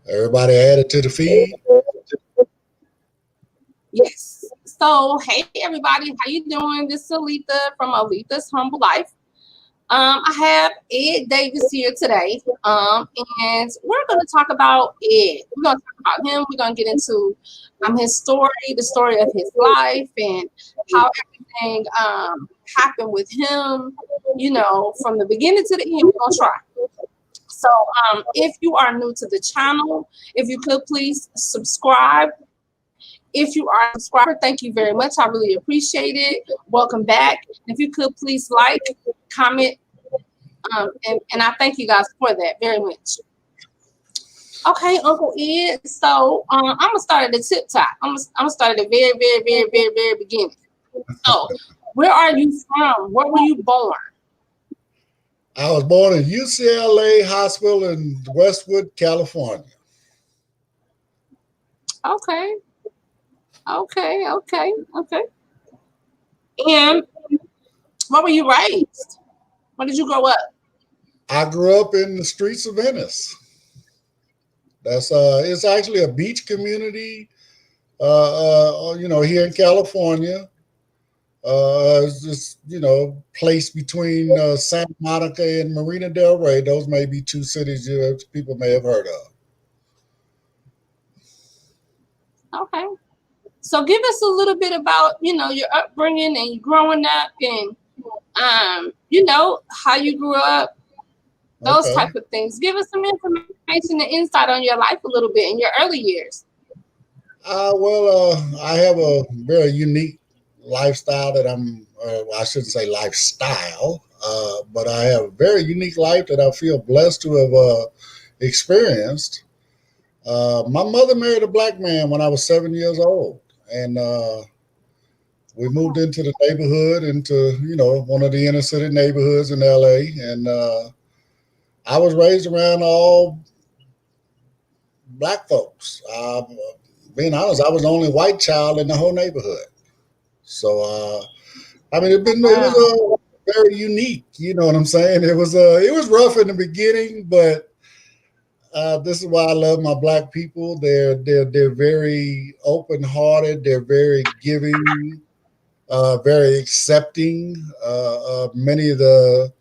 Everybody added to the feed. Yes. So, hey everybody, how you doing? This is Aletha from Aletha's Humble Life. I have Ed Davis here today, and we're going to talk about Ed. We're going to talk about him. We're going to get into his story, the story of his life, and how everything happened with him. You know, from the beginning to the end. We're going to try. So, if you are new to the channel, if you could please subscribe. If you are a subscriber, thank you very much. I really appreciate it. Welcome back. If you could please like, comment, and I thank you guys for that very much. Okay, Uncle Ed. So I'm gonna start at the tip top. I'm gonna start at the very, very, very, very, very beginning. So, where are you from? Where were you born? I was born in UCLA Hospital in Westwood, California. Okay, okay. And where were you raised? Where did you grow up? I grew up in the streets of Venice. That's it's actually a beach community, here in California. It's just placed between Santa Monica and Marina Del Rey. Those may be two cities people may have heard of. Okay. So give us a little bit about, your upbringing and growing up and, how you grew up, those Okay. type of things. Give us some information and insight on your life a little bit in your early years. I have a very unique lifestyle that I shouldn't say lifestyle, but I have a very unique life that I feel blessed to have experienced. My mother married a black man when I was 7 years old, and we moved into the neighborhood, into one of the inner city neighborhoods in LA, and I was raised around all black folks. Being honest, I was the only white child in the whole neighborhood. So it was Wow. very unique. You know what I'm saying? It was rough in the beginning, but this is why I love my black people. They're very open hearted. They're very giving, very accepting. Many of the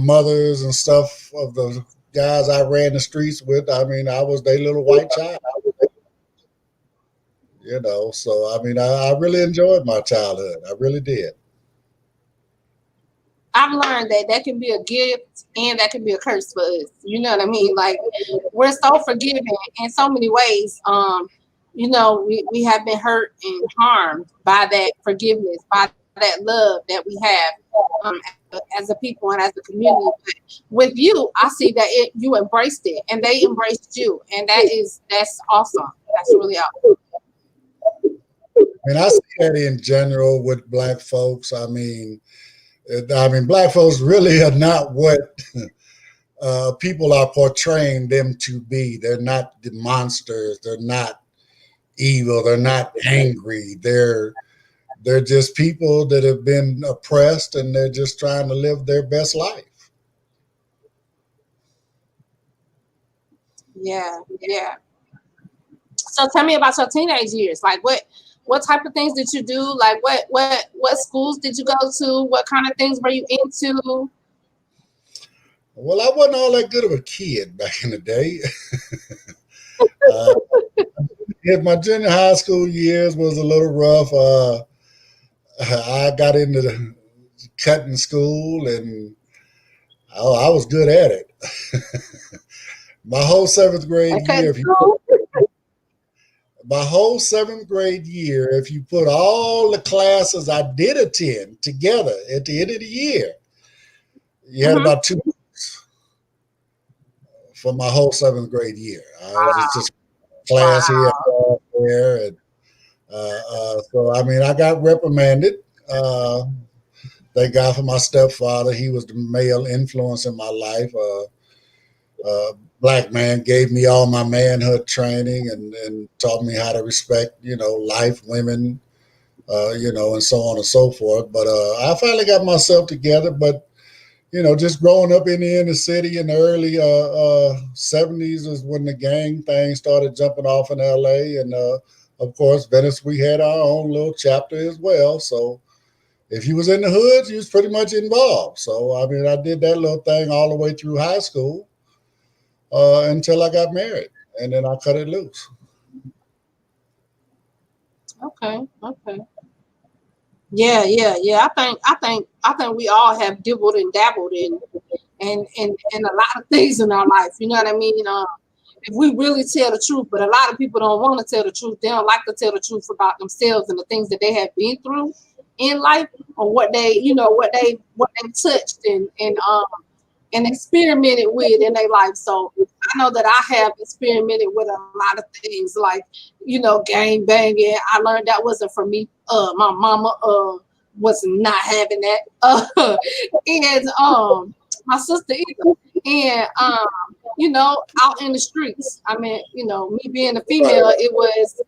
mothers and stuff of the guys I ran the streets with. I mean, I was their little white child. So I really enjoyed my childhood. I really did. I've learned that that can be a gift and that can be a curse for us. You know what I mean? Like we're so forgiving in so many ways. We have been hurt and harmed by that forgiveness, by that love that we have as a people and as a community. But with you, I see that you embraced it and they embraced you, and that's awesome. That's really awesome. And I see that in general with black folks. Black folks really are not what people are portraying them to be. They're not the monsters. They're not evil. They're not angry. They're just people that have been oppressed, and they're just trying to live their best life. Yeah, yeah. So tell me about your teenage years. Like what type of things did you do? Like what schools did you go to? What kind of things were you into? Well, I wasn't all that good of a kid back in the day. uh, my junior high school years was a little rough. I got into the cutting school, and I was good at it. my whole seventh grade Okay, year, if you school. my whole seventh grade year, if you put all the classes I did attend together at the end of the year, you had Mm-hmm. about 2 weeks for my whole seventh grade year. It's Wow. just class here, Wow. class there, and so I got reprimanded. Thank God for my stepfather. He was the male influence in my life. Black man gave me all my manhood training, and taught me how to respect, life, women, and so on and so forth. But I finally got myself together. But just growing up in the inner city in the early 70s is when the gang thing started jumping off in LA. And of course, Venice, we had our own little chapter as well. So if you was in the hood, you was pretty much involved. So, I mean, I did that little thing all the way through high school until I got married. And then I cut it loose. Okay. Yeah. I think we all have dibbled and dabbled in a lot of things in our life. You know what I mean? If we really tell the truth, but a lot of people don't want to tell the truth. They don't like to tell the truth about themselves and the things that they have been through in life, or what they touched and experimented with in their life. So I know that I have experimented with a lot of things, like, gang banging. I learned that wasn't for me. My mama was not having that. And my sister either. And out in the streets. I mean, me being a female, it was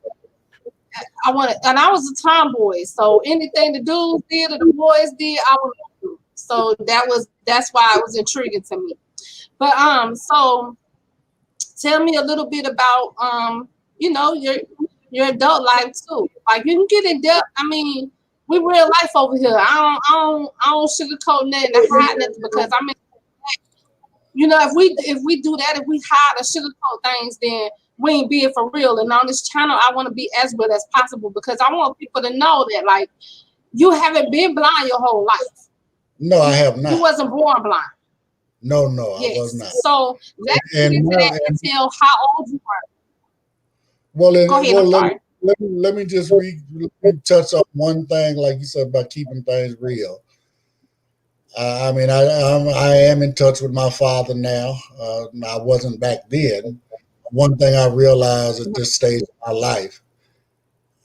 and I was a tomboy. So anything the dudes did or the boys did, I would do. So that's why it was intriguing to me. But so tell me a little bit about your adult life too. Like, you can get in depth. I mean, we real life over here. I don't sugarcoat nothing or hide nothing, because I mean, if we do that, if we hide or sugarcoat things, then we ain't being for real. And on this channel, I want to be as real as possible, because I want people to know that, like, you haven't been blind your whole life. No, I have not. You wasn't born blind. No, I was not. So let's get into that and tell how old you are. Well, go ahead. Let me just touch on one thing, like you said, about keeping things real. I mean, I am in touch with my father now. I wasn't back then. One thing I realized at this stage of my life,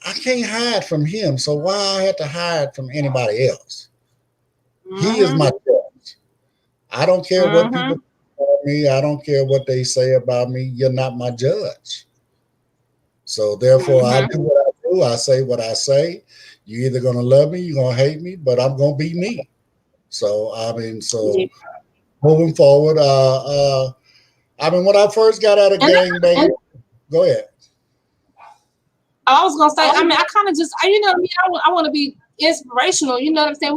I can't hide from him. So why I have to hide from anybody else? He is my judge. I don't care what people call me. I don't care what they say about me. You're not my judge. So therefore, I do what I do. I say what I say. You're either going to love me, you're going to hate me, but I'm going to be me. So, I mean, moving forward, I mean, when I first got out of gangbanging, go ahead. I was gonna say, I mean, I kind of just, I want to be inspirational. You know what I'm saying?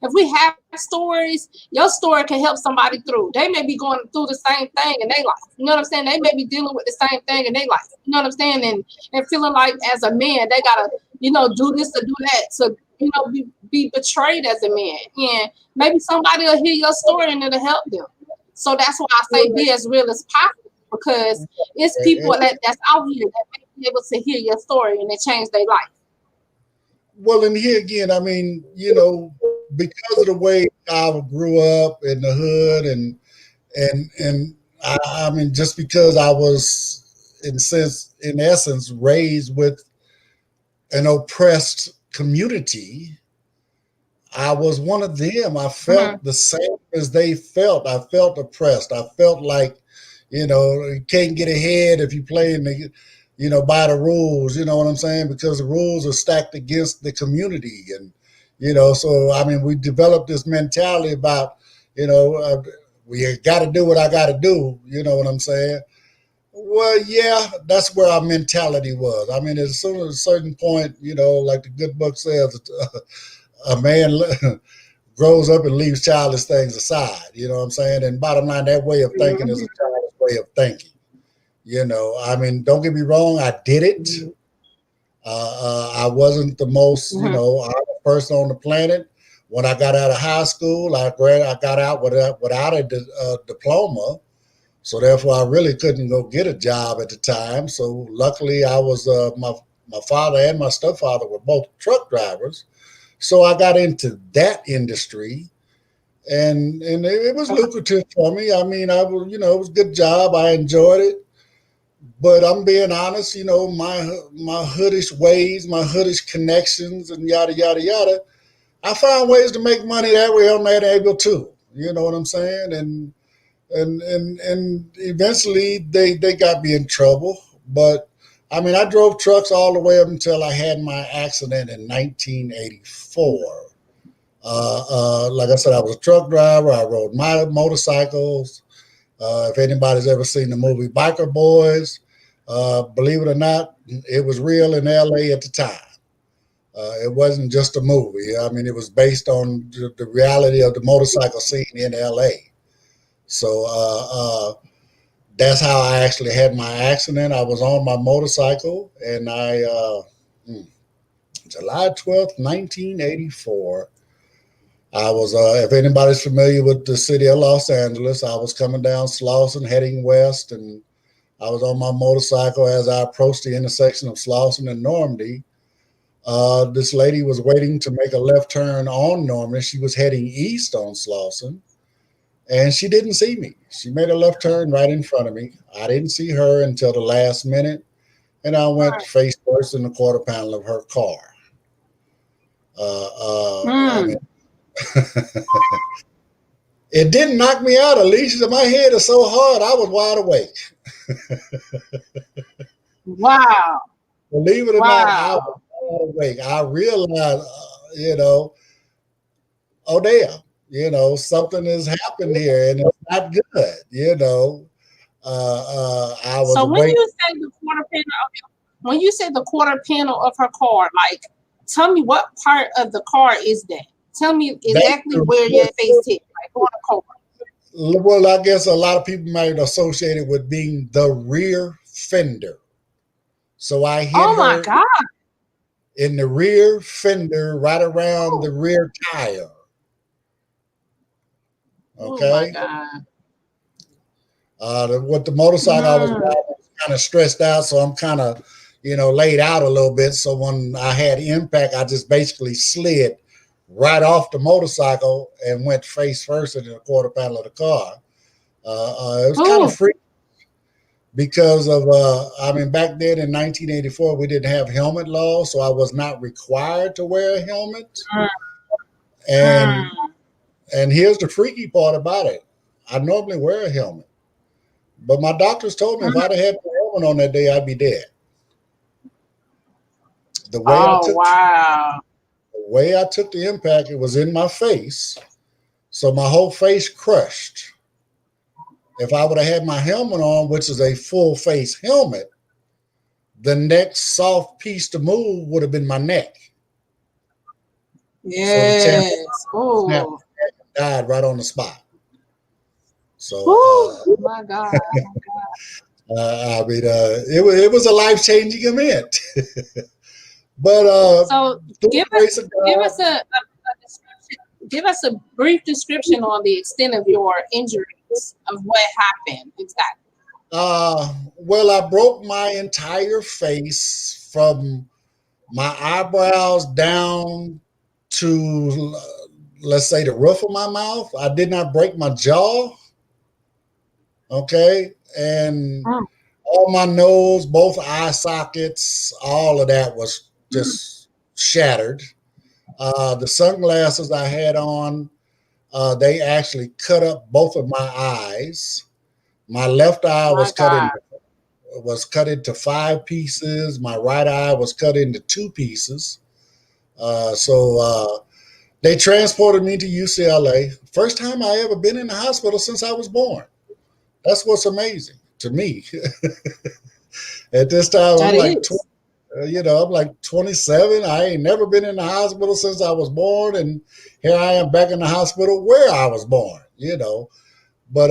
If we have stories, your story can help somebody through. They may be going through the same thing in their life. You know what I'm saying? They may be dealing with the same thing in their life. You know what I'm saying? And feeling like, as a man, they gotta, do this or do that to, be betrayed as a man. And maybe somebody will hear your story and it'll help them. So that's why I say be as real as possible, because it's people that's out here that may be able to hear your story and it change their life. Well, and here again, I mean, because of the way I grew up in the hood, and I mean, just because I was in essence raised with an oppressed community, I was one of them. I felt the same as they felt. I felt oppressed. I felt like, you can't get ahead if you play in the, by the rules, you know what I'm saying? Because the rules are stacked against the community. And, so, I mean, we developed this mentality about, we got to do what I got to do. You know what I'm saying? Well, yeah, that's where our mentality was. I mean, as soon as a certain point, like the good book says, a man grows up and leaves childish things aside. You know what I'm saying? And bottom line, that way of thinking is a childish way of thinking. I mean, don't get me wrong, I did it. I wasn't the most, honest person on the planet. When I got out of high school, I got out without a diploma. So therefore, I really couldn't go get a job at the time. So luckily, I was my father and my stepfather were both truck drivers. So I got into that industry, and it was lucrative for me. I mean, it was a good job. I enjoyed it. But I'm being honest, my hoodish ways, my hoodish connections, and yada, yada, yada, I found ways to make money that way on that angle too. You know what I'm saying? And eventually they got me in trouble. But I mean, I drove trucks all the way up until I had my accident in 1984. Like I said, I was a truck driver. I rode my motorcycles. If anybody's ever seen the movie Biker Boys, believe it or not, it was real in LA at the time. It wasn't just a movie. I mean, it was based on the reality of the motorcycle scene in LA. So that's how I actually had my accident. I was on my motorcycle, and July 12th, 1984, I was, if anybody's familiar with the city of Los Angeles, I was coming down Slauson heading west, and I was on my motorcycle as I approached the intersection of Slauson and Normandy. This lady was waiting to make a left turn on Normandy. She was heading east on Slauson, and she didn't see me. She made a left turn right in front of me. I didn't see her until the last minute, and I went face first in the quarter panel of her car. I mean, it didn't knock me out, Alicia. My head is so hard, I was wide awake. Wow. Believe it or not, I was wide awake. I realized, oh damn, something has happened here and it's not good. I was so when awake. you say the quarter panel when you say the quarter panel of her car, like, tell me what part of the car is that? Tell me exactly where your face hit, like on the car. Well, I guess a lot of people might associate it with being the rear fender. So I hit my God. in the rear fender, right around the rear tire. Okay. Oh my God. With the motorcycle, I was kind of stressed out, so I'm kind of, laid out a little bit. So when I had impact, I just basically slid right off the motorcycle and went face first into the quarter panel of the car. It was kind of freaky because of, back then in 1984, we didn't have helmet laws, so I was not required to wear a helmet. And here's the freaky part about it. I normally wear a helmet, but my doctors told me if I'd have had the helmet on that day, I'd be dead. The way I took the impact, it was in my face, so my whole face crushed. If I would have had my helmet on, which is a full face helmet, the next soft piece to move would have been my neck. Yes. So died right on the spot. So, my God. It was a life-changing event. But so give us a description. Give us a brief description on the extent of your injuries, of what happened exactly. Well, I broke my entire face from my eyebrows down to, let's say, the roof of my mouth. I did not break my jaw. Okay. And all my nose, both eye sockets, all of that was just shattered. The sunglasses I had on, they actually cut up both of my eyes. My left eye was cut into 5 pieces. My right eye was cut into 2 pieces. So they transported me to UCLA. First time I ever been in the hospital since I was born. That's what's amazing to me. At this time, I'm like 27. I ain't never been in the hospital since I was born, and here I am back in the hospital where I was born. But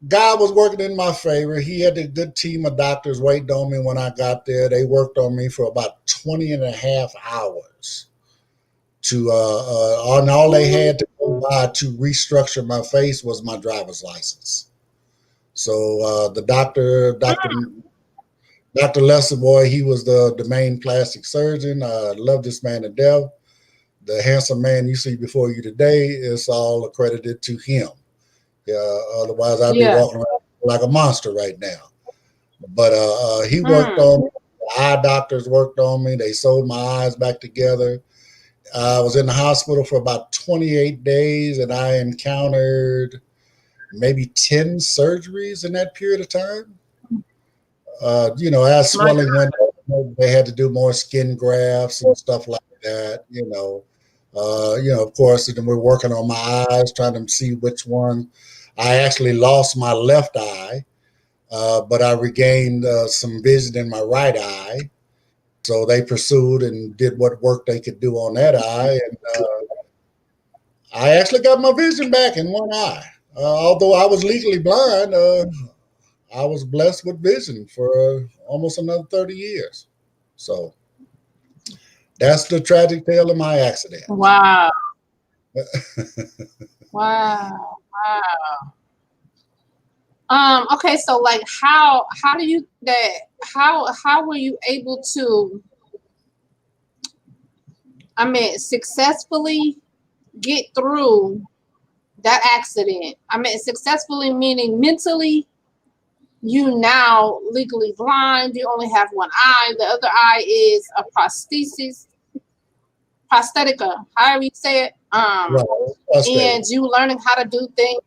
God was working in my favor. He had a good team of doctors waiting on me when I got there. They worked on me for about 20 and a half hours to and all they had to go by to restructure my face was my driver's license. So the Dr. Lester Boy, he was the main plastic surgeon. I love this man to death. The handsome man you see before you today is all accredited to him. Otherwise, I'd be walking around like a monster right now. But he worked on me. The eye doctors worked on me. They sewed my eyes back together. I was in the hospital for about 28 days, and I encountered maybe 10 surgeries in that period of time. As swelling went, they had to do more skin grafts and stuff like that. Of course, then we're working on my eyes, trying to see which one. I actually lost my left eye, but I regained some vision in my right eye. So they pursued and did what work they could do on that eye, and I actually got my vision back in one eye. Although I was legally blind, I was blessed with vision for almost another 30 years. So that's the tragic tale of my accident. Wow. Wow. Wow. Okay, so like how do you that how were you able to successfully get through that accident? Successfully meaning mentally you now legally blind, you only have one eye, the other eye is a prosthetica, however you say it. Right. And you learning how to do things,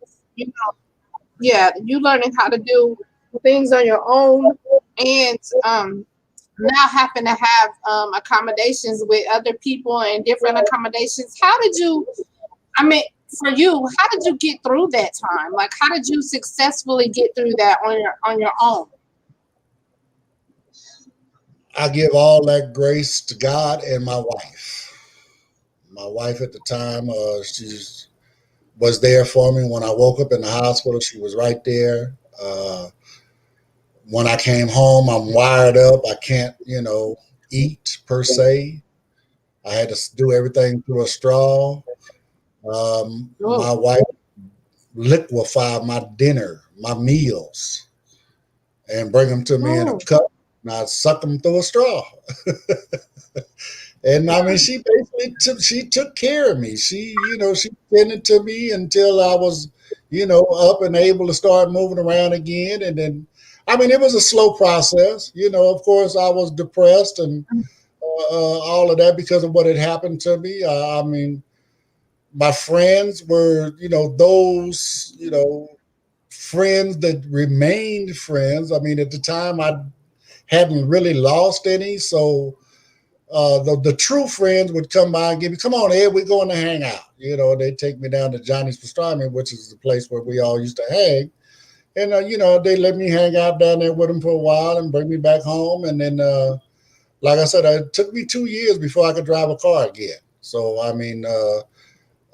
yeah, you learning how to do things on your own, and now happen to have accommodations with other people and different accommodations. How did you, for you, how did you get through that time? Like, how did you successfully get through that on your own? I give all that grace to God and my wife. My wife at the time, she was there for me when I woke up in the hospital. She was right there. When I came home, I'm wired up. I can't, eat per se. I had to do everything through a straw. My wife liquefied my dinner, my meals, and bring them to me in a cup, and I suck them through a straw. And she basically she took care of me. She tended to me until I was, up and able to start moving around again. And then, it was a slow process. Of course, I was depressed and all of that because of what had happened to me. My friends were, those, friends that remained friends. At the time, I hadn't really lost any, so the true friends would come by and give me, come on, Ed, we're going to hang out. They'd take me down to Johnny's Pastrami, which is the place where we all used to hang. And, they let me hang out down there with them for a while and bring me back home. And then, like I said, it took me 2 years before I could drive a car again. So,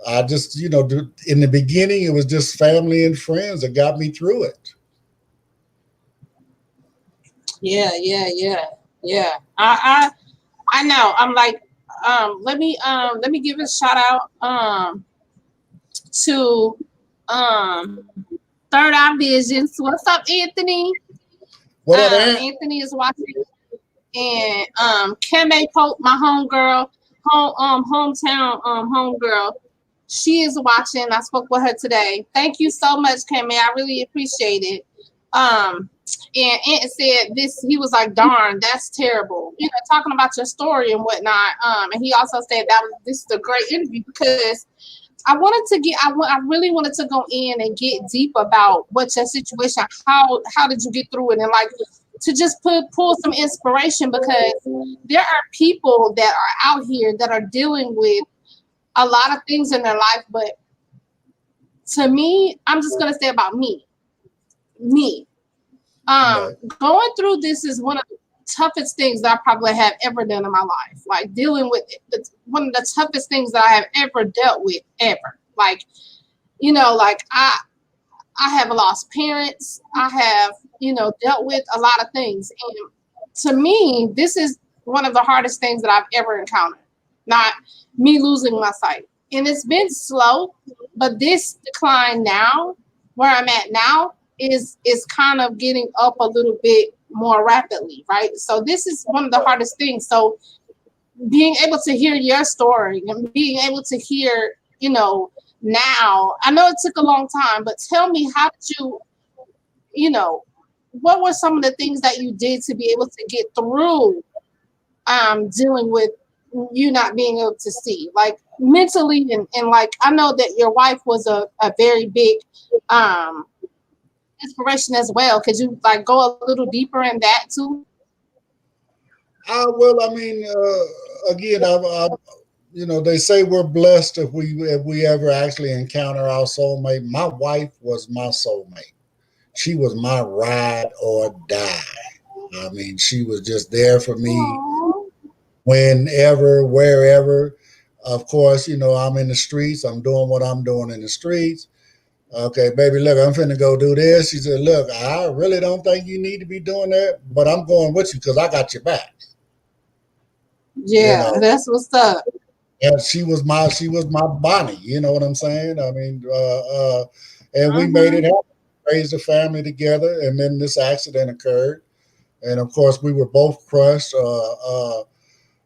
I just, in the beginning, it was just family and friends that got me through it. Yeah. I know. I'm like, let me give a shout out to Third Eye Visions. What's up, Anthony? What up, Anthony is watching, and Keme Pope, my homegirl, hometown homegirl, she is watching. I spoke with her today. Thank you so much, Keme. I really appreciate it. And Ant said this, he was like, darn, that's terrible. Talking about your story and whatnot. And he also said this is a great interview because I really wanted to go in and get deep about what's your situation. How did you get through it? And like to just pull some inspiration, because there are people that are out here that are dealing with a lot of things in their life. But to me, I'm just going to say about me. Going through this is one of the toughest things that I probably have ever done in my life. Like dealing with it, one of the toughest things that I have ever dealt with ever. Like, like I have lost parents. I have, dealt with a lot of things. And to me, this is one of the hardest things that I've ever encountered. Not me losing my sight. And it's been slow, but this decline now, where I'm at now, is kind of getting up a little bit more rapidly, right? So this is one of the hardest things. So being able to hear your story and being able to hear, now, I know it took a long time, but tell me, how did you, what were some of the things that you did to be able to get through dealing with you not being able to see, like mentally, and like, I know that your wife was a very big inspiration as well. Could you like go a little deeper in that too? Well, again, they say we're blessed if we ever actually encounter our soulmate. My wife was my soulmate. She was my ride or die. I mean, she was just there for me Aw. whenever, wherever. Of course, I'm in the streets. I'm doing what I'm doing in the streets. Okay, baby, look, I'm finna go do this. She said, look, I really don't think you need to be doing that, but I'm going with you because I got your back. You Yeah, know, that's what's up. and she was my Bonnie. You know what I'm saying? I mean, and we made Mm-hmm. it happen. Raised a family together, and then this accident occurred, and of course we were both crushed.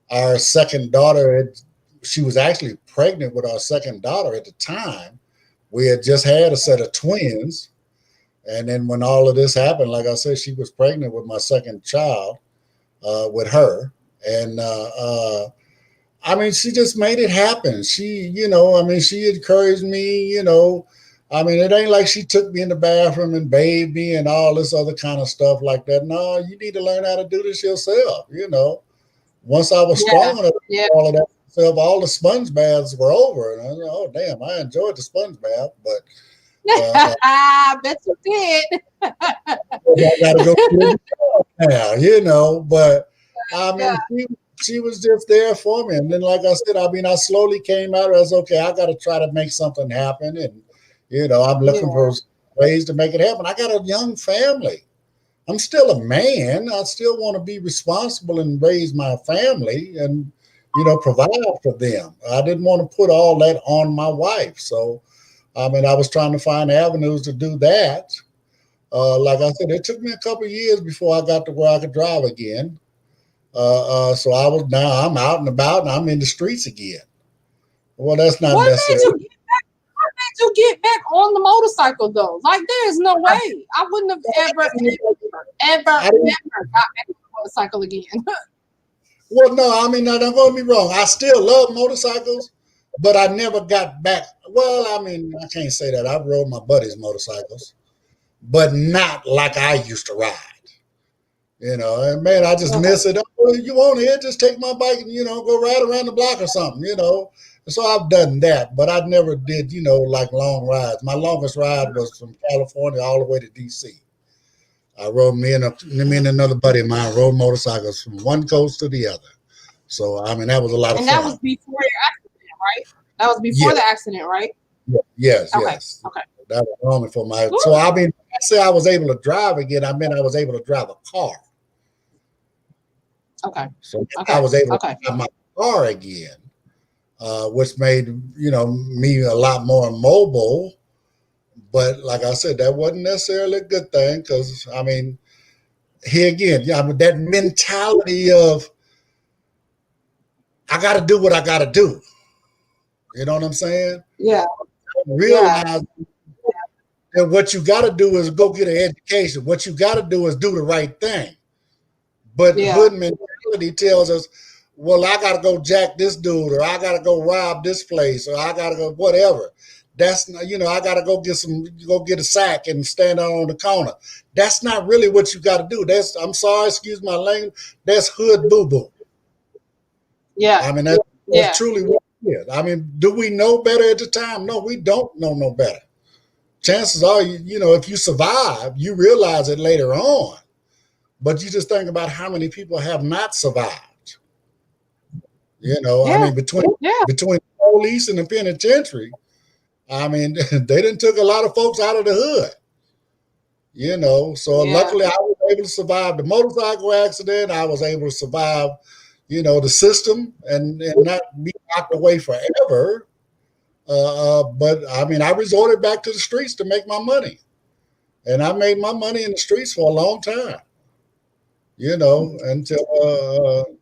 Our second daughter, she was actually pregnant with our second daughter at the time. We had just had a set of twins, and then when all of this happened, like I said, she was pregnant with my second child with her, and I mean, she just made it happen. I mean, she encouraged me. I mean, it ain't like she took me in the bathroom and bathed me and all this other kind of stuff like that. No, you need to learn how to do this yourself. Once I was Yeah, strong enough to yeah. do all of that myself, all the sponge baths were over, and I was, oh damn, I enjoyed the sponge bath, but I bet you did. I got to go through it now, But I Yeah, mean, she was just there for me, and then, like I said, I mean, I slowly came out as okay. I got to try to make something happen, and I'm looking yeah, for ways to make it happen. I got a young family. I'm still a man. I still want to be responsible and raise my family and provide for them. I didn't want to put all that on my wife. So I mean, I was trying to find avenues to do that. Like I said, it took me a couple of years before I got to where I could drive again. So I'm out and about and I'm in the streets again. Well, that's not What made necessary. you what made you get back on the motorcycle though? Like there's no way. I wouldn't have ever I didn't. got back on the motorcycle again. Well, no, I mean, now, don't get me wrong. I still love motorcycles, but I never got back. Well, I mean, I can't say that. I've rode my buddies' motorcycles, but not like I used to ride. And man, I just Okay. miss it. Oh, you want it? Just take my bike and go ride around the block or something. And so I've done that, but I never did like long rides. My longest ride was from California all the way to D.C. I rode me and another buddy of mine rode motorcycles from one coast to the other. So I mean that was a lot of And that fun. was before your accident, right? That was Yeah, before the accident, right? yes, Okay. yes. Okay. That was only for my. So Woo. I mean, I say I was able to drive again. I mean I was able to drive a car. Okay. So I Okay. was able to Okay. drive my car again, which made me a lot more mobile. But like I said, that wasn't necessarily a good thing because I mean, here again, I mean, that mentality of I got to do what I got to do. You know what I'm saying? Yeah. Yeah. Realize that what you got to do is go get an education. What you got to do is do the right thing. But Yeah. hood mentality tells us, well, I got to go jack this dude, or I got to go rob this place, or I got to go whatever. That's not, I got to go get a sack and stand out on the corner. That's not really what you got to do. I'm sorry, excuse my language. That's hood boo boo. Yeah. I mean, that's Yeah. truly what it is. I mean, do we know better at the time? No, we don't know no better. Chances are, if you survive, you realize it later on. But you just think about how many people have not survived. I Yeah. mean, between Yeah. between the police and the penitentiary, I mean, they didn't took a lot of folks out of the hood. So Yeah. luckily I was able to survive the motorcycle accident. I was able to survive, the system and not be locked away forever. But I mean, I resorted back to the streets to make my money, and I made my money in the streets for a long time. Until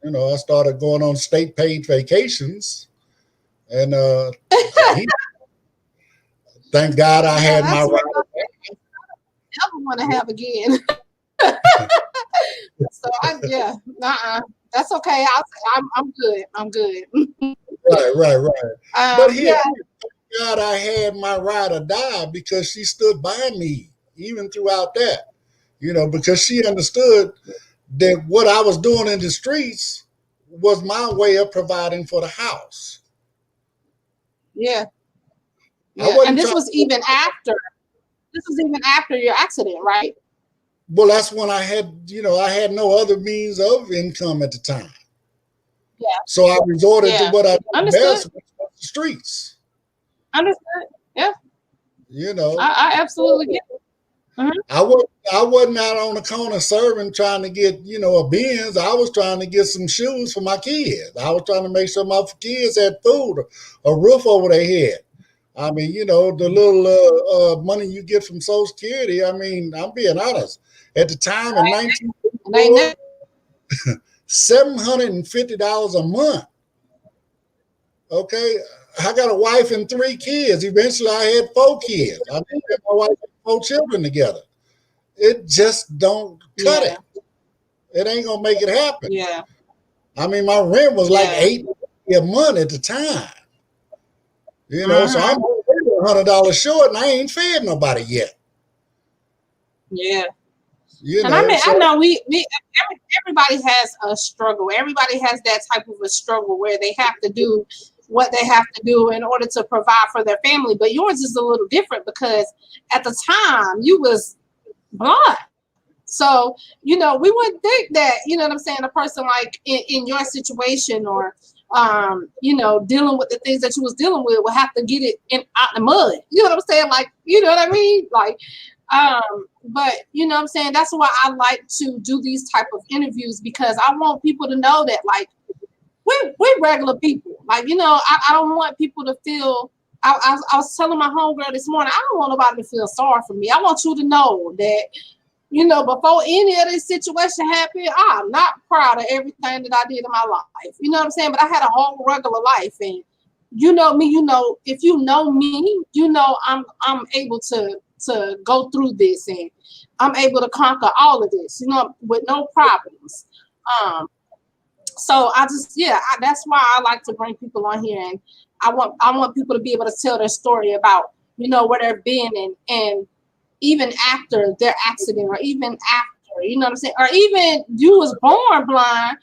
I started going on state paid vacations, and he, thank God I Yeah. had my That's what ride. I never want to have again. So yeah. That's okay. I'm good. I'm good. Right. But here, Yeah. thank God I had my ride or die because she stood by me even throughout that. Because she understood that what I was doing in the streets was my way of providing for the house. Yeah. I Yeah. wasn't And this trying. was even after. This was even after your accident, right? Well, that's when I had, I had no other means of income at the time. Yeah. So I resorted to Yeah. what I do Understood. best, which was the streets. Understood. Yeah. You know, I absolutely get it. Mhm. I wasn't out on the corner serving trying to get, a Benz. I was trying to get some shoes for my kids. I was trying to make sure my kids had food, a roof over their head. I mean, the little money you get from Social Security. I mean, I'm being honest. At the time in And ain't 1984, that $750 a month. Okay, I got a wife and 3 kids. Eventually, I had 4 kids. I mean, my wife and 4 children together. It just don't cut yeah. it. It ain't gonna make it happen. Yeah. I mean, my rent was like Yeah. $8 a month at the time. So Uh-huh. I'm $100 short, and I ain't fed nobody yet. Yeah. You And I know, mean, I so know everybody has a struggle. Everybody has that type of a struggle where they have to do what they have to do in order to provide for their family. But yours is a little different because at the time you was blind. So, we would think that, you know what I'm saying, a person like in your situation or, dealing with the things that you was dealing with would have to get it out the mud. You know what I'm saying? Like, you know what I mean? Like, but you know what I'm saying? That's why I like to do these type of interviews because I want people to know that like we're regular people. Like, I don't want people to feel I was telling my homegirl this morning, I don't want nobody to feel sorry for me. I want you to know that, before any of this situation happened, I'm not proud of everything that I did in my life. You know what I'm saying? But I had a whole regular life, and you know me. If you know me, I'm able to go through this, and I'm able to conquer all of this, with no problems. Um, so I just, that's why I like to bring people on here, and I want people to be able to tell their story about where they've been and even after their accident or even after, you know what I'm saying? Or even you was born blind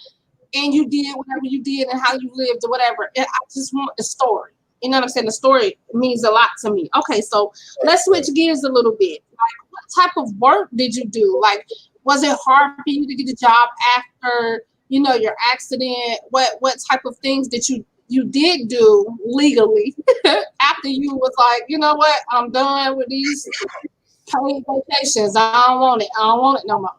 and you did whatever you did and how you lived or whatever. I just want the story. You know what I'm saying? The story means a lot to me. Okay, so let's switch gears a little bit. Like, what type of work did you do? Like, was it hard for you to get a job after, your accident? What type of things did you did do legally after you was like, you know what, I'm done with these paid vacations. I don't want it. I don't want it no more.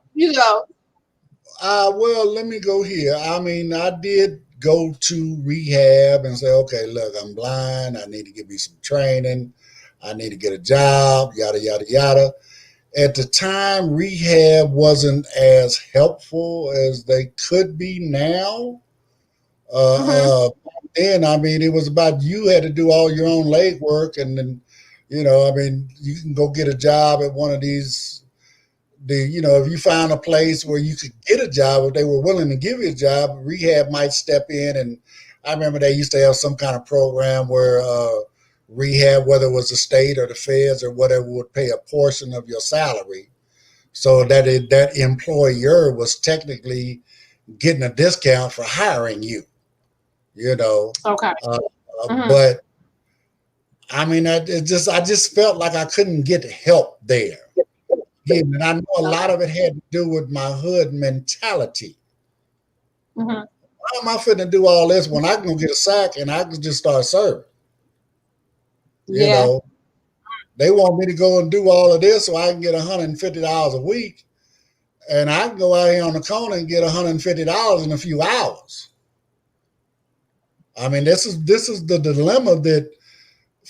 well, let me go here. I mean, I did go to rehab and say, okay, look, I'm blind. I need to give me some training. I need to get a job, yada, yada, yada. At the time, rehab wasn't as helpful as they could be now. Mm-hmm. Then, I mean, it was about you had to do all your own leg work. And then, I mean, you can go get a job at one of these if you found a place where you could get a job, if they were willing to give you a job, rehab might step in. And I remember they used to have some kind of program where rehab, whether it was the state or the feds or whatever, would pay a portion of your salary, so that employer was technically getting a discount for hiring you. Okay. Uh, Mm-hmm. but I mean, I just felt like I couldn't get help there. And I know a lot of it had to do with my hood mentality. Mm-hmm. Why am I finna do all this when I can go get a sack and I can just start serving? You Yeah. know, they want me to go and do all of this so I can get $150 a week, and I can go out here on the corner and get $150 in a few hours. I mean, this is the dilemma that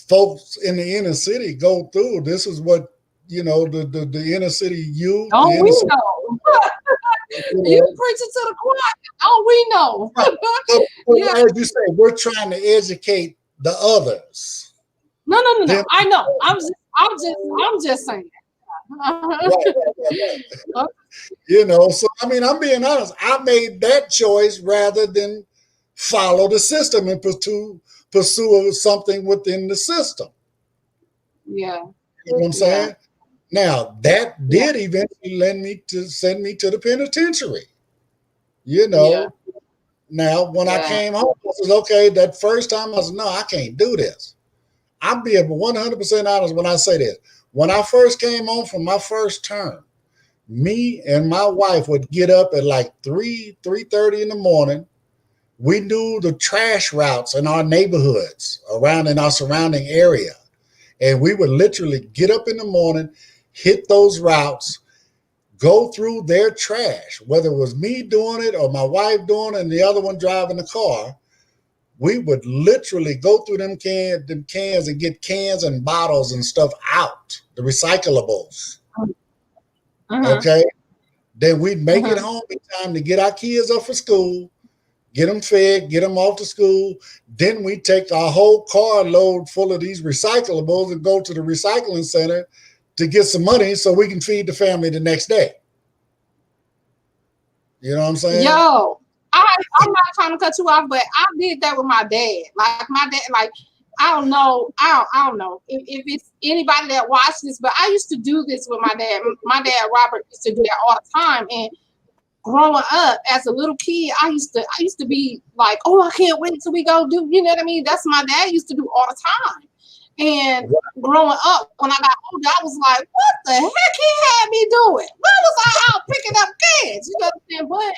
folks in the inner city go through. This is what the inner city youth, the Don't inner we city, know? you You know, preaching to the choir. Don't we know? Yeah. as you say, we're trying to educate the others. No. Them, I know. I'm just saying. right, right. So I mean, I'm being honest. I made that choice rather than follow the system and pursue something within the system. Yeah. You know what I'm Yeah. saying? Now that Yeah. did eventually send me to the penitentiary. You Yeah. know. Now when I Yeah. came home, I said, okay, that first time I said, no, I can't do this. I'm being 100% honest when I say this. When I first came home from my first term, me and my wife would get up at like 3:30 in the morning. We knew the trash routes in our neighborhoods around in our surrounding area. And we would literally get up in the morning, hit those routes, go through their trash, whether it was me doing it or my wife doing it and the other one driving the car. We would literally go through them cans and get cans and bottles and stuff out, the recyclables. Mm-hmm. Okay. Then we'd make it Mm-hmm. home in time to get our kids up for school, get them fed, get them off to school. Then we take our whole car load full of these recyclables and go to the recycling center to get some money so we can feed the family the next day. You know what I'm saying? Yo, I'm not trying to cut you off, but I did that with my dad. Like my dad, like I don't know, I don't know if it's anybody that watched this, but I used to do this with my dad. My dad Robert used to do that all the time. And growing up as a little kid, I used to be like, oh, I can't wait till we go do, you know what I mean? That's my dad used to do all the time. And growing up, when I got older, I was like, what the heck he had me do it? Why was I out picking up cans? You know what I'm saying? But,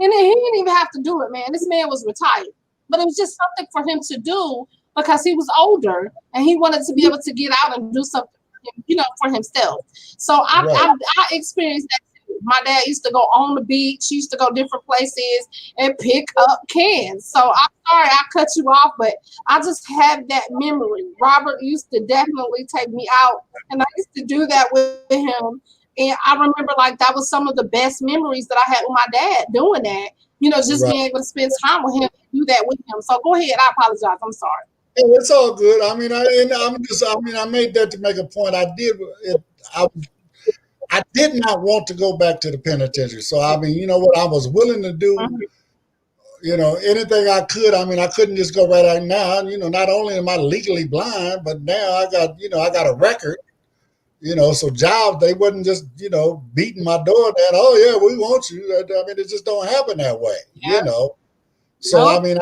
and then he didn't even have to do it, man. This man was retired. But it was just something for him to do because he was older and he wanted to be able to get out and do something, you know, for himself. So I experienced that. My dad used to go on the beach, used to go different places and pick up cans. So I'm sorry I cut you off, but I just have that memory. Robert used to definitely take me out, and I used to do that with him. And I remember like that was some of the best memories that I had with my dad doing that. You know, just being able to spend time with him, do that with him. So go ahead. I apologize. I'm sorry. It's all good. I mean, I made that to make a point. I did not want to go back to the penitentiary. So, I mean, you know what? I was willing to do, you know, anything I could. I mean, I couldn't just go right out now. You know, not only am I legally blind, but now I got a record, you know, so jobs, they wasn't just, you know, beating my door down. Oh, yeah, we want you. I mean, it just don't happen that way, you know. So, I mean,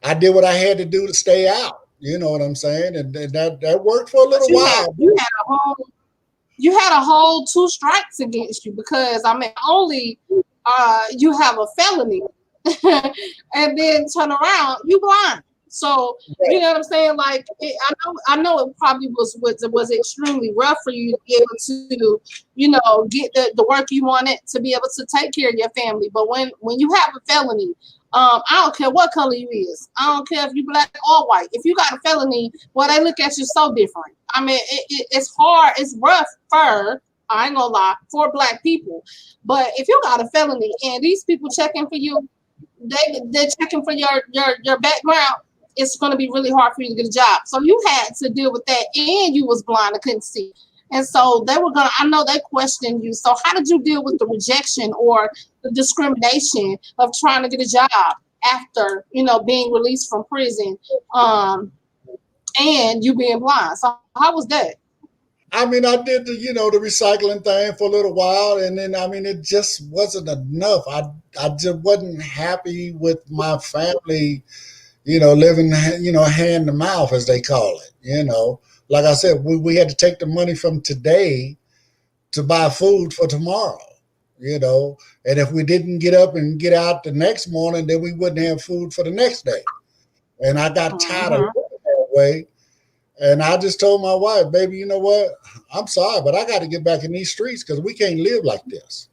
I did what I had to do to stay out. You know what I'm saying? And that worked for a little while. You had a whole 2 strikes against you because I mean only you have a felony and then turn around you blind. So you know what I'm saying? Like I know it probably was extremely rough for you to be able to, you know, get the work you wanted to be able to take care of your family. But when you have a felony, I don't care what color you is. I don't care if you black or white. If you got a felony, well, they look at you so different. I mean, it's hard. It's rough for, I ain't gonna lie, for black people. But if you got a felony and these people checking for you, they're checking for your background, it's going to be really hard for you to get a job. So you had to deal with that, and you was blind and couldn't see. And so I know they questioned you. So how did you deal with the rejection or the discrimination of trying to get a job after, you know, being released from prison, and you being blind? So how was that? I mean, I did the recycling thing for a little while, and then I mean, it just wasn't enough. I just wasn't happy with my family, living, hand to mouth, as they call it. Like I said, we had to take the money from today to buy food for tomorrow, and if we didn't get up and get out the next morning, then we wouldn't have food for the next day. And I got tired of living that way. And I just told my wife, baby, you know what? I'm sorry, but I got to get back in these streets because we can't live like this.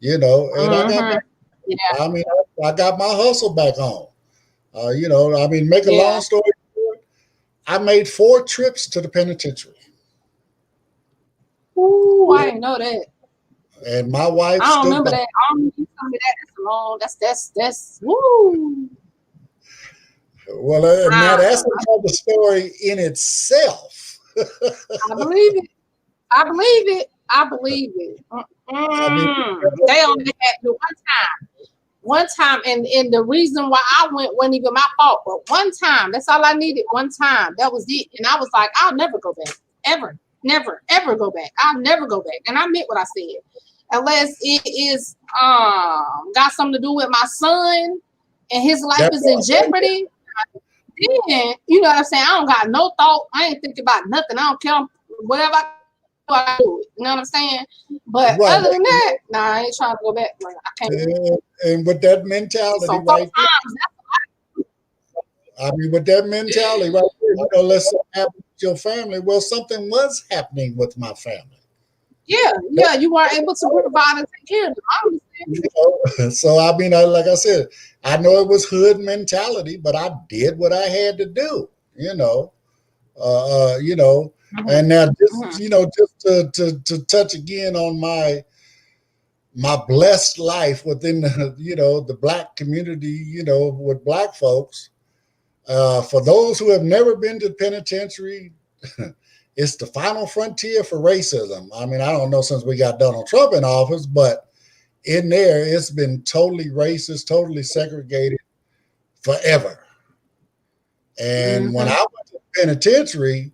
And I got my hustle back on. Make a long story short, I made 4 trips to the penitentiary. Ooh, I didn't know that. And my wife I don't remember that. I don't remember you telling me that. That's long. That's woo. Well, now that's another story in itself. I believe it. I believe it. They only had me one time, and the reason why I went wasn't even my fault, but one time, that's all I needed. One time, that was it. And I was like, I'll never go back, ever, never, ever go back. I'll never go back. And I meant what I said, unless it is got something to do with my son and his life is in jeopardy. then, you know what I'm saying? I don't got no thought. I ain't thinking about nothing. I don't care whatever I do. You know what I'm saying? But Right. other than that, nah, I ain't trying to go back. Like, I can't. And with that mentality, So right? times, I mean, with that mentality, right there, you know, let's say happen with your family. Well, something was happening with my family. yeah, you weren't able to provide and take care of them. I understand. You know? So I mean, like I said, I know it was hood mentality, but I did what I had to do. You know, and now just you know, just to touch again on my blessed life within the the Black community, with Black folks. For those who have never been to the penitentiary, it's the final frontier for racism. I mean, I don't know since we got Donald Trump in office, but in there, it's been totally racist, totally segregated forever. And when I went to the penitentiary,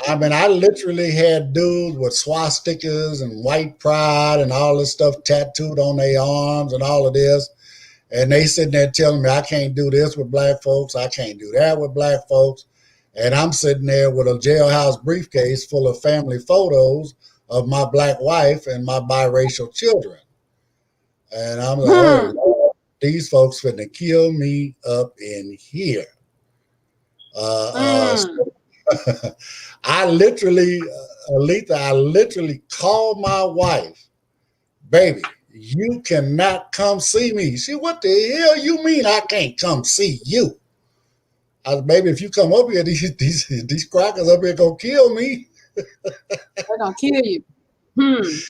I mean, I literally had dudes with swastikas and white pride and all this stuff tattooed on their arms and all of this. And they sitting there telling me I can't do this with Black folks. I can't do that with Black folks. And I'm sitting there with a jailhouse briefcase full of family photos of my Black wife and my biracial children. And I'm like, oh, these folks finna kill me up in here. I literally, Aletha, I literally called my wife, baby, you cannot come see me. She, what the hell you mean I can't come see you? I said, baby, if you come up here, these crackers up here gonna kill me. They're gonna kill you. They're She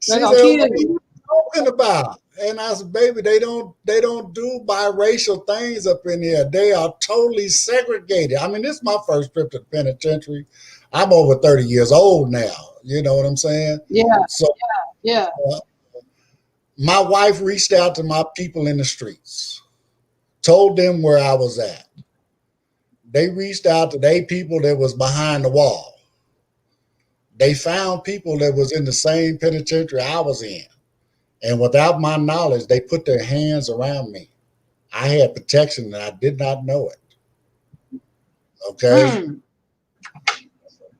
gonna said, kill what are you. you talking about? And I said, baby, they don't do biracial things up in here. They are totally segregated. I mean, this is my first trip to the penitentiary. I'm over 30 years old now. You know what I'm saying? Yeah. So yeah. My wife reached out to my people in the streets, told them where I was at. They reached out to their people that was behind the wall. They found people that was in the same penitentiary I was in. And without my knowledge, they put their hands around me. I had protection and I did not know it. Okay?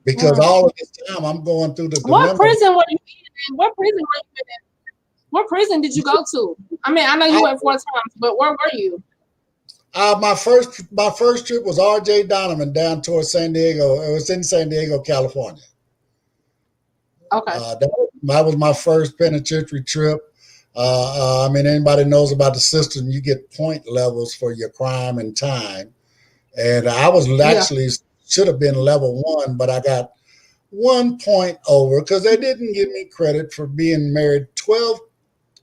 Because all of this time I'm going through the dilemma. What prison were you in? What prison were you in? What prison did you go to? I mean, I know you went 4 times, but where were you? My first trip was R.J. Donovan down towards San Diego. It was in San Diego, California. Okay. That was my first penitentiary trip. I mean, anybody knows about the system, you get point levels for your crime and time. And I was actually should have been level 1, but I got 1 point over because they didn't give me credit for being married 12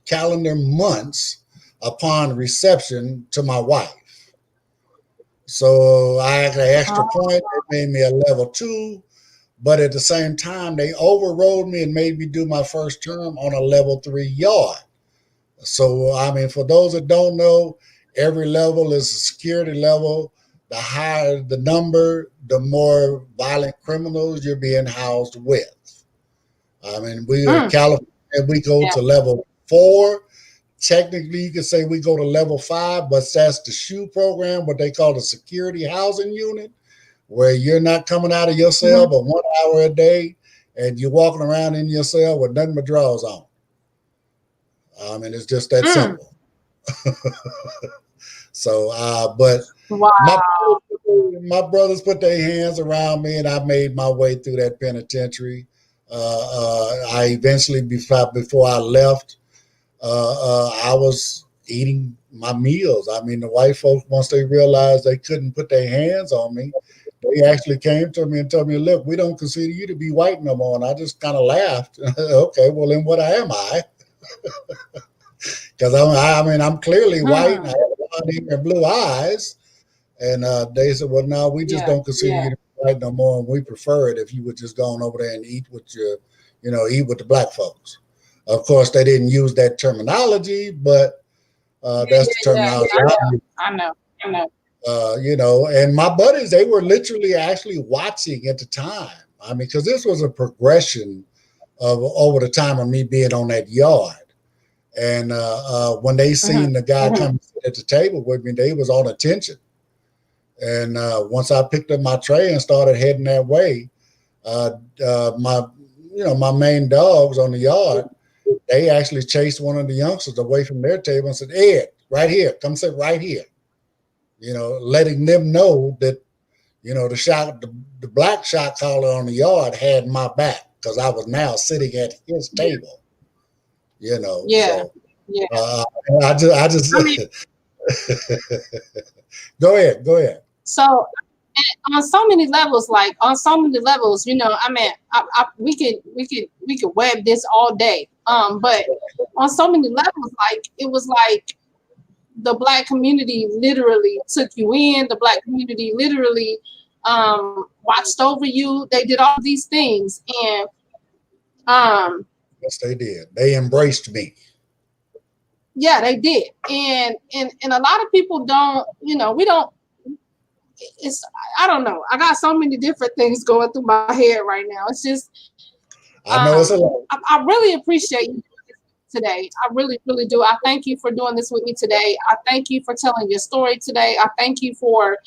calendar months upon reception to my wife. So I had an extra point. They made me a level 2, but at the same time, they overrode me and made me do my first term on a level 3 yard. So, I mean, for those that don't know, every level is a security level. The higher the number, the more violent criminals you're being housed with. I mean, we in California, we go to level 4. Technically, you could say we go to level 5, but that's the SHU program, what they call the security housing unit, where you're not coming out of your cell but 1 hour a day, and you're walking around in your cell with nothing but drawers on. I mean, it's just that simple. So, but my brothers put their hands around me, and I made my way through that penitentiary. I eventually, before I left, I was eating my meals. I mean, the white folks, once they realized they couldn't put their hands on me, they actually came to me and told me, look, we don't consider you to be white no more. And I just kind of laughed. Okay, well, then what am I? Because I'm clearly white. And I have blonde hair and blue eyes. And they said, well, no, we just don't consider you to be white no more. And we prefer it if you would just go on over there and eat with eat with the Black folks. Of course, they didn't use that terminology, but that's the terminology. I know. And my buddies, they were literally actually watching at the time. I mean, because this was a progression of over the time of me being on that yard. And when they seen the guy come at the table with me, they was on attention. And once I picked up my tray and started heading that way, my main dogs on the yard, they actually chased one of the youngsters away from their table and said, "Ed, right here, come sit right here." Letting them know that, the black shot caller on the yard had my back because I was now sitting at his table. Yeah. So Yeah. I just I mean, go ahead. so on so many levels, I mean, we could web this all day. But on so many levels, like it was like the Black community literally took you in. The Black community literally watched over you. They did all these things, and Yes, they did. They embraced me. yeah, they did. And a lot of people don't. We don't. I don't know. I got so many different things going through my head right now. It's just I know it's a lot. I really appreciate you today. I really, really do. I thank you for doing this with me today. I thank you for telling your story today. I thank you for,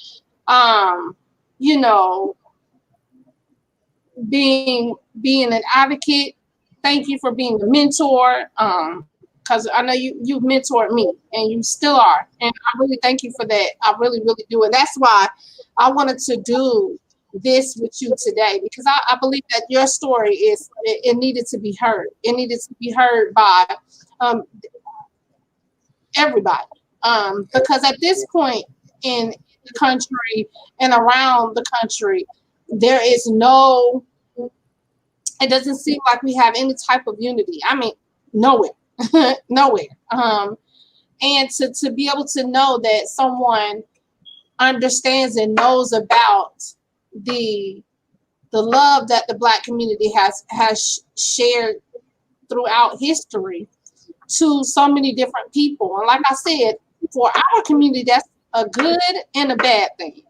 being an advocate. Thank you for being a mentor. Because I know you've mentored me and you still are. And I really thank you for that. I really, really do. And that's why I wanted to do this with you today, because I believe that your story it needed to be heard. It needed to be heard by everybody. Because at this point in the country and around the country, there is it doesn't seem like we have any type of unity. I mean, nowhere. Nowhere. And to be able to know that someone understands and knows about the love that the Black community has shared throughout history to so many different people. And like I said, for our community, that's a good and a bad thing.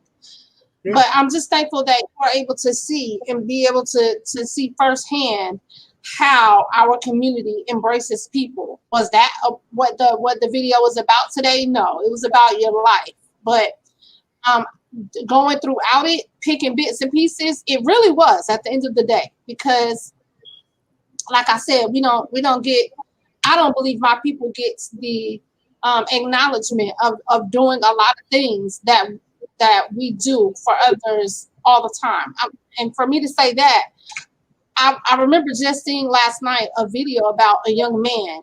Yeah. But I'm just thankful that you are able to see and be able to see firsthand how our community embraces people. Was that what the video was about today? No, it was about your life. But going throughout it, picking bits and pieces, it really was at the end of the day. Because like I said, I don't believe my people get the acknowledgement of doing a lot of things that we do for others all the time. And for me to say that, I remember just seeing last night a video about a young man.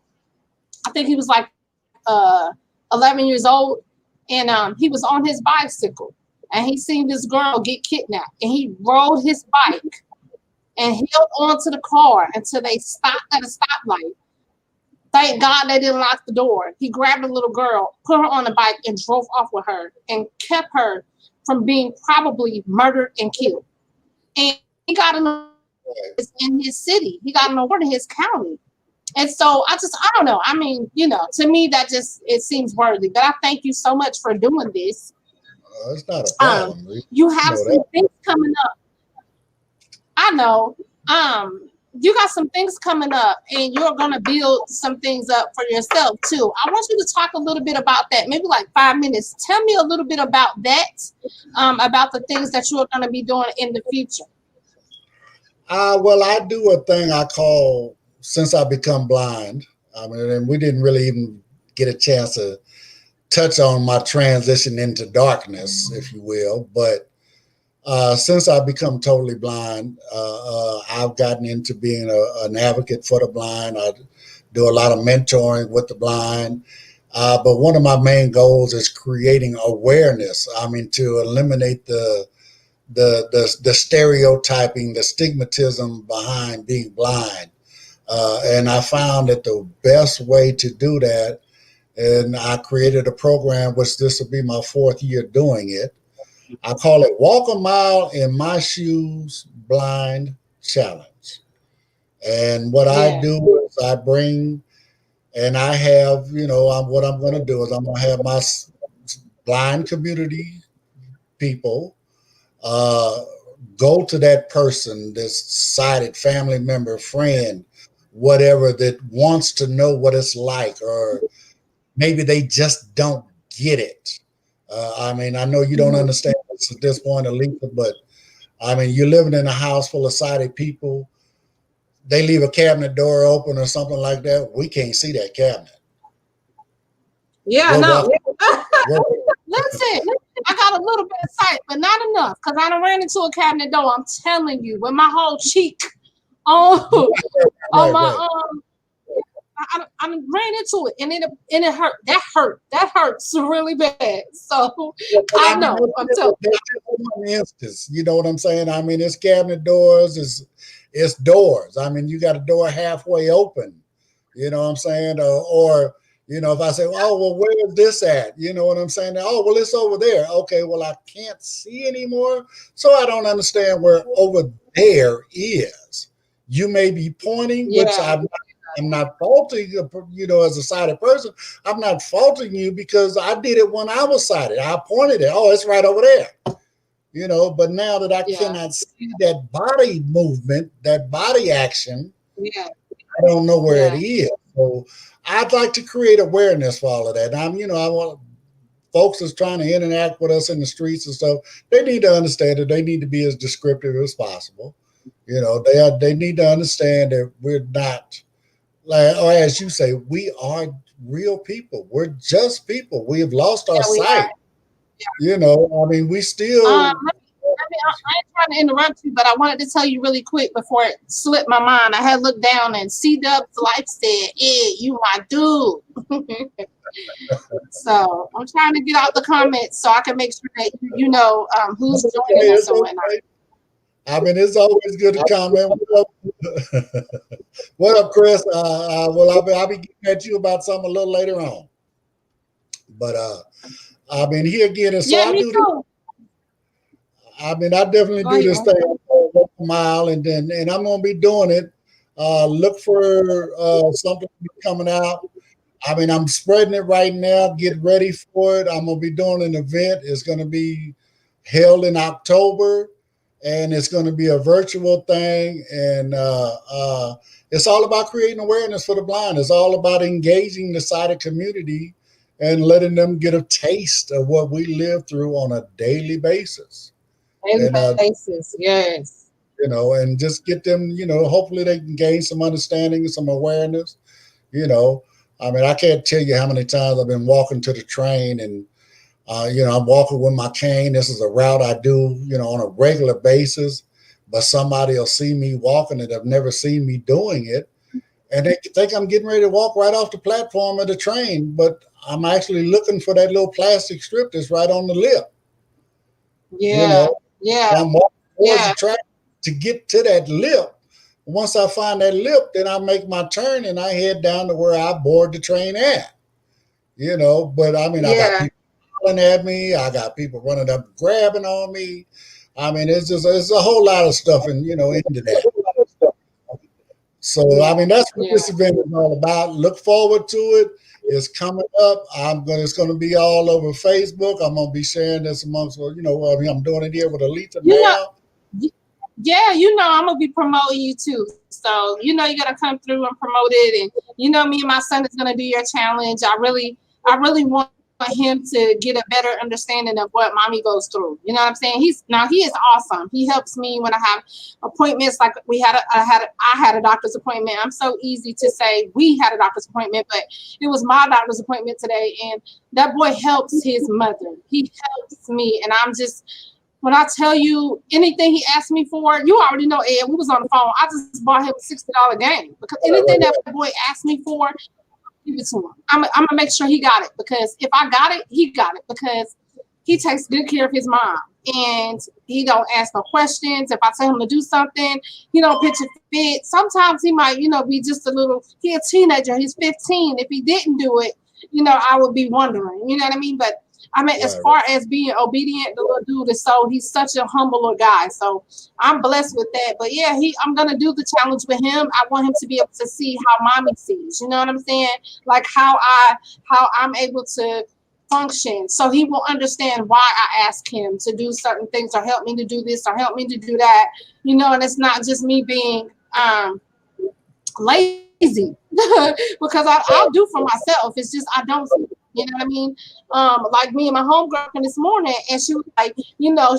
I think he was like 11 years old, and he was on his bicycle, and he seen this girl get kidnapped, and he rode his bike and held onto the car until they stopped at a stoplight. Thank God they didn't lock the door. He grabbed a little girl, put her on the bike, and drove off with her, and kept her from being probably murdered and killed. And he got in his city. He got an award in his county. And so I don't know. I mean, to me, that it seems worthy. But I thank you so much for doing this. It's not a problem. You have some things coming up. I know. You got some things coming up, and you're going to build some things up for yourself too. I want you to talk a little bit about that, maybe like 5 minutes. Tell me a little bit about that, about the things that you're going to be doing in the future. Well, I do a thing I call Since I Become Blind. I mean, and we didn't really even get a chance to touch on my transition into darkness, if you will. But since I've become totally blind, I've gotten into being an advocate for the blind. I do a lot of mentoring with the blind. But one of my main goals is creating awareness. I mean, to eliminate the stereotyping, the stigmatism behind being blind. And I found that the best way to do that, and I created a program, which this will be my 4th year doing it. I call it Walk a Mile in My Shoes Blind Challenge. And what I do is I bring, and I have, what I'm going to do is I'm going to have my blind community people go to that person, this sighted family member, friend, whatever, that wants to know what it's like, or maybe they just don't get it. I mean, I know you don't understand this at this point, Alita, but I mean, you're living in a house full of sighted people. They leave a cabinet door open or something like that. We can't see that cabinet. Yeah, no. We're- Listen, I got a little bit of sight, but not enough because I done ran into a cabinet door. I'm telling you, with my whole cheek on my I ran into it and it hurt. That hurts really bad. So I know. I'm telling you. One instance, you know what I'm saying? I mean, it's cabinet doors, it's doors. I mean, you got a door halfway open. You know what I'm saying? Or you know, if I say, oh, well, where is this at? You know what I'm saying? Oh, well, it's over there. Okay, well, I can't see anymore. So I don't understand where over there is. You may be pointing, which I'm not faulting you know, as a sighted person. I'm not faulting you because I did it when I was sighted. I pointed it. Oh, it's right over there. You know, but now that I cannot see that body movement, that body action, I don't know where it is. So I'd like to create awareness for all of that. And you know, I want folks that's trying to interact with us in the streets and stuff. They need to understand that they need to be as descriptive as possible. You know, they need to understand that we're not like, or as you say, we are real people. We're just people. We have lost our sight. You know, I mean, we still. I ain't trying to interrupt you, but I wanted to tell you really quick before it slipped my mind. I had looked down and C-Dub's life said, "Ed, you my dude." So I'm trying to get out the comments so I can make sure that you know who's joining us and whatnot. I mean, it's always good to comment. What up, Chris? Well, I'll be getting at you about something a little later on. But I mean, here again, and so I do. I mean, I definitely do this thing a mile, and I'm gonna be doing it. Look for something coming out. I mean, I'm spreading it right now. Get ready for it. I'm gonna be doing an event. It's gonna be held in October, and it's going to be a virtual thing. And it's all about creating awareness for the blind. It's all about engaging the sighted community and letting them get a taste of what we live through on a daily basis. Daily basis, yes. You know, and just get them, you know, hopefully they can gain some understanding and some awareness. You know, I mean, I can't tell you how many times I've been walking to the train and you know, I'm walking with my cane. This is a route I do, you know, on a regular basis. But somebody will see me walking and have never seen me doing it, and they think I'm getting ready to walk right off the platform of the train. But I'm actually looking for that little plastic strip that's right on the lip. Yeah, you know? yeah, I'm walking towards the track to get to that lip. Once I find that lip, then I make my turn and I head down to where I board the train at. You know, but I mean, I got people at me. I got people running up, grabbing on me. I mean, it's a whole lot of stuff, and you know, into that. So, I mean, that's what this event is all about. Look forward to it. It's coming up. It's going to be all over Facebook. I'm going to be sharing this amongst, you know, I mean, I'm doing it here with Alita now. Yeah, you know, I'm gonna be promoting you too. So, you know, you gotta come through and promote it, and you know, me and my son is gonna do your challenge. I really want him to get a better understanding of what mommy goes through. You know what I'm saying? He is awesome. He helps me when I have appointments. Like I had a doctor's appointment. I'm so easy to say we had a doctor's appointment, but it was my doctor's appointment today, and that boy helps his mother. He helps me, and I'm just, when I tell you anything he asked me for, you already know, Ed, we was on the phone. I just bought him a $60 game because anything that boy asked me for, give it to him. I'm gonna make sure he got it, because if I got it, he got it, because he takes good care of his mom and he don't ask no questions. If I tell him to do something, he don't pitch a fit. Sometimes he might, you know, be just he a teenager. He's 15. If he didn't do it, you know, I would be wondering. You know what I mean? But I mean, as far as being obedient, the little dude is he's such a humble guy. So I'm blessed with that. But yeah, I'm going to do the challenge with him. I want him to be able to see how mommy sees, you know what I'm saying? Like how I'm able to function. So he will understand why I ask him to do certain things, or help me to do this, or help me to do that, you know, and it's not just me being lazy because I'll do for myself. It's just, I don't You know what I mean? Like me and my homegirl this morning, and she was like,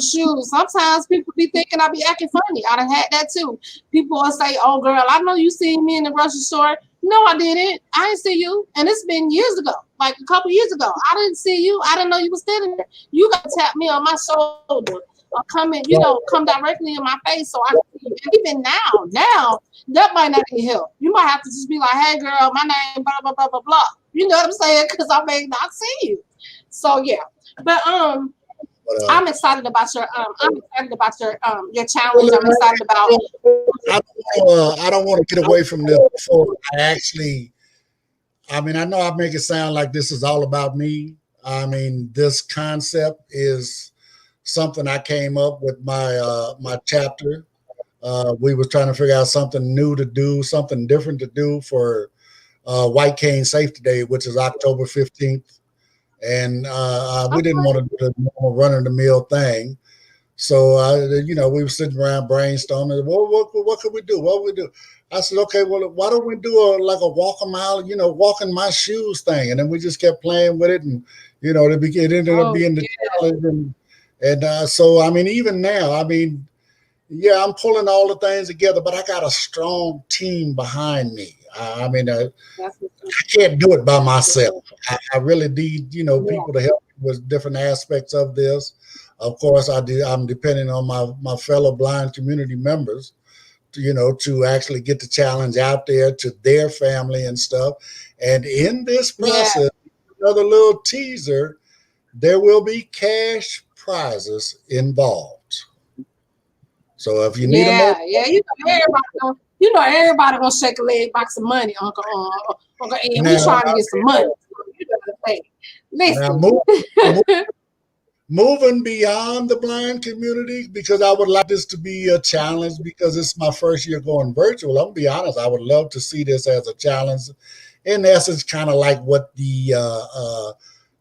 shoes. Sometimes people be thinking I be acting funny. I done had that too. People will say, "Oh, girl, I know you seen me in the grocery store." No, I didn't. I didn't see you, and it's been years ago, like a couple years ago. I didn't see you. I didn't know you was standing there. You got to tap me on my shoulder or come in, come directly in my face so I can see you. And even now that might not be help. You might have to just be like, "Hey, girl, my name blah blah blah blah blah." You know what I'm saying? Because I may not see you. So yeah, but I'm excited about your your challenge. I'm excited about. I don't want to get away from this before I mean, I know I make it sound like this is all about me. I mean, this concept is something I came up with my chapter. We were trying to figure out something new to do, something different to do for White Cane Safety Day, which is October 15th. And we didn't want to do the normal run-of-the-mill thing. So, we were sitting around brainstorming. Well, what could we do? What would we do? I said, okay, well, why don't we do a walk a mile, walk in my shoes thing? And then we just kept playing with it. And, it ended up being the challenge. And so, I mean, even now, I mean, yeah, I'm pulling all the things together, but I got a strong team behind me. I mean, I can't do it by myself. I really need, people to help me with different aspects of this. Of course, I'm depending on my fellow blind community members, to actually get the challenge out there to their family and stuff. And in this process, another little teaser, there will be cash prizes involved. So if you need everybody gonna shake a leg box of money, Uncle Ed. We trying to get some money. Listen. Moving beyond the blind community, because I would like this to be a challenge, because it's my first year going virtual. I'm gonna be honest, I would love to see this as a challenge. In essence, kind of like what the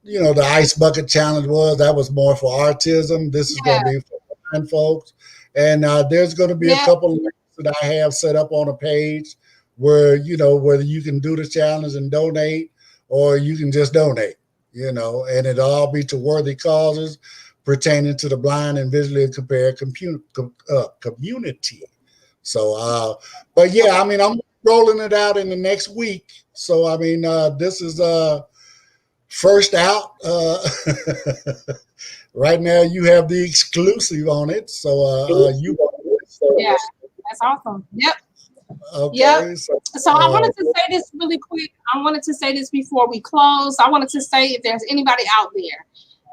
the ice bucket challenge was. That was more for autism. This is gonna be for blind folks. And there's going to be a couple of links that I have set up on a page where, whether you can do the challenge and donate, or you can just donate, and it'll all be to worthy causes pertaining to the blind and visually impaired community. So, but yeah, I mean, I'm rolling it out in the next week. So, I mean, this is first out. Right now, you have the exclusive on it, so yeah, that's awesome. Yep. Okay. Yep. So I wanted to say this really quick. I wanted to say this before we close. I wanted to say, if there's anybody out there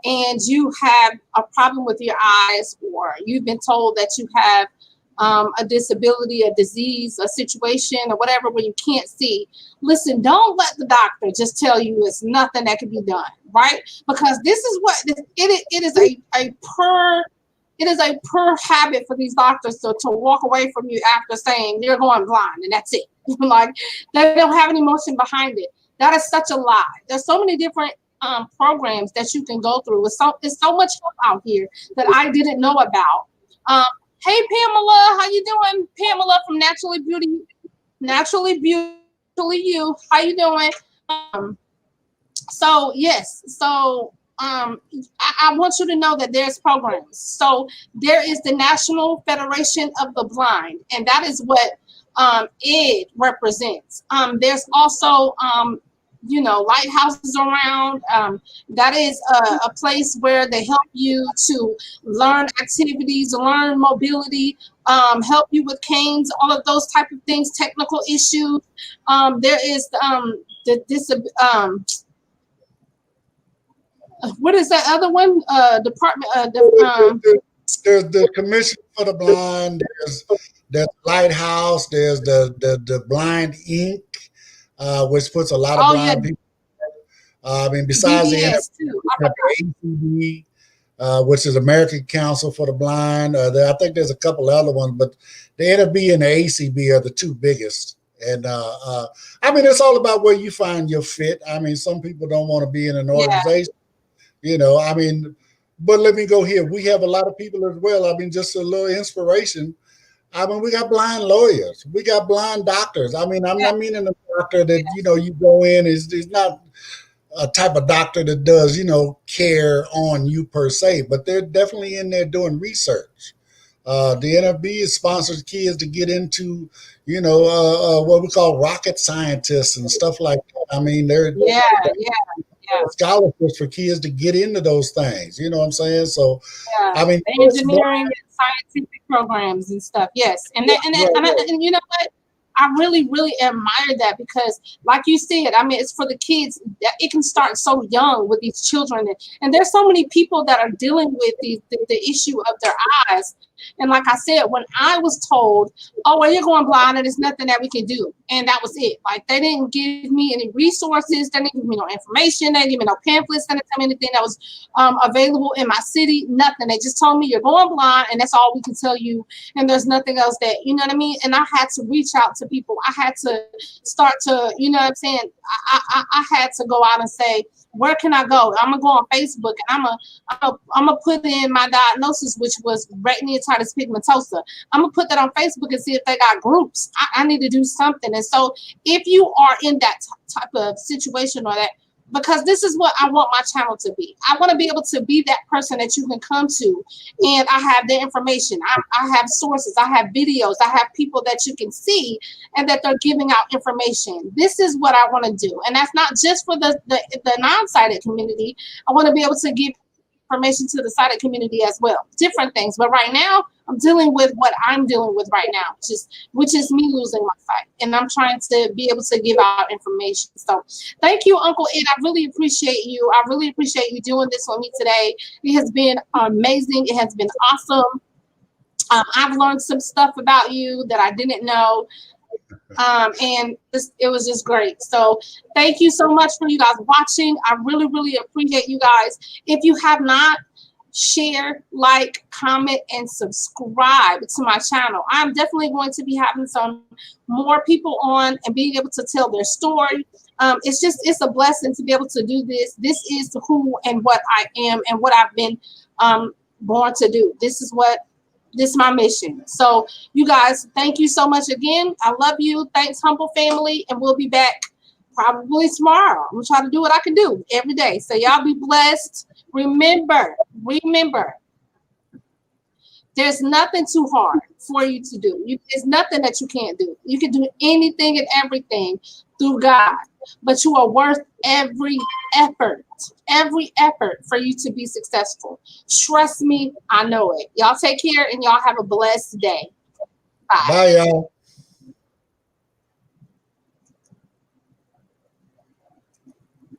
and you have a problem with your eyes, or you've been told that you have a disability, a disease, a situation, or whatever, where you can't see, listen, don't let the doctor just tell you it's nothing that can be done, right? Because this is what it is a per habit for these doctors to walk away from you after saying you're going blind and that's it. Like, they don't have any emotion behind it. That is such a lie. There's so many different programs that you can go through. It's so much help out here that I didn't know about. Hey, Pamela, how you doing? Pamela from Naturally Beautifully You. How you doing? So yes, so I want you to know that there's programs. So there is the National Federation of the Blind, and that is what ED represents. There's also lighthouses around. That is a place where they help you to learn activities, learn mobility, help you with canes, all of those type of things, technical issues. There is what is that other one? Department. There's the Commission for the Blind. There's Lighthouse. There's the Blind Inc., which puts a lot of blind people. I mean, besides the ACB, which is American Council for the Blind. I think there's a couple other ones, but the NFB and the ACB are the two biggest. And I mean, it's all about where you find your fit. I mean, some people don't want to be in an organization, I mean, but let me go here. We have a lot of people as well. I mean, just a little inspiration. I mean, we got blind lawyers. We got blind doctors. I mean, I'm not meaning a doctor that, you go in, is not a type of doctor that does, care on you per se, but they're definitely in there doing research. The NFB sponsors kids to get into, what we call rocket scientists and stuff like that. I mean, they're Yeah, yeah, yeah, scholarships for kids to get into those things. You know what I'm saying? So, yeah. I mean, The engineering and scientific programs and stuff. Yes, and and you know what? I really, really admire that because, like you said, I mean, it's for the kids. It can start so young with these children, and there's so many people that are dealing with the issue of their eyes. And like I said, when I was told, "Oh, well, you're going blind, and there's nothing that we can do," and that was it. Like they didn't give me any resources, they didn't give me no information, they didn't give me no pamphlets, they didn't tell me anything that was available in my city. Nothing. They just told me you're going blind, and that's all we can tell you. And there's nothing else that, you know what I mean. And I had to reach out to people. I had to start to, you know what I'm saying. I had to go out and say, where can I go? I'm gonna go on Facebook and I'm gonna put in my diagnosis, which was retinitis pigmentosa. I'm gonna put that on Facebook and see if they got groups. I need to do something. And so, if you are in that type of situation or that, because this is what I want my channel to be. I want to be able to be that person that you can come to, and I have the information. I have sources. I have videos. I have people that you can see, and that they're giving out information. This is what I want to do, and that's not just for the non-sighted community. I want to be able to give information to the sighted community as well. Different things, but right now I'm dealing with what I'm dealing with right now, which is me losing my sight, and I'm trying to be able to give out information. So thank you, Uncle Ed. I really appreciate you. I really appreciate you doing this with me today. It has been amazing. It has been awesome. I've learned some stuff about you that I didn't know. And it was just great. So thank you so much for you guys watching. I really, really appreciate you guys. If you have not, share, like, comment, and subscribe to my channel. I'm definitely going to be having some more people on and being able to tell their story. It's a blessing to be able to do this. This is who and what I am and what I've been born to do. This is my mission. So you guys, thank you so much again. I love you. Thanks, Humble Family, and we'll be back probably tomorrow. I'm gonna try to do what I can do every day. So y'all be blessed. Remember, there's nothing too hard for you to do. There's nothing that you can't do. You can do anything and everything through God, but you are worth every effort for you to be successful. Trust me, I know it. Y'all take care and y'all have a blessed day. Bye. Bye, y'all.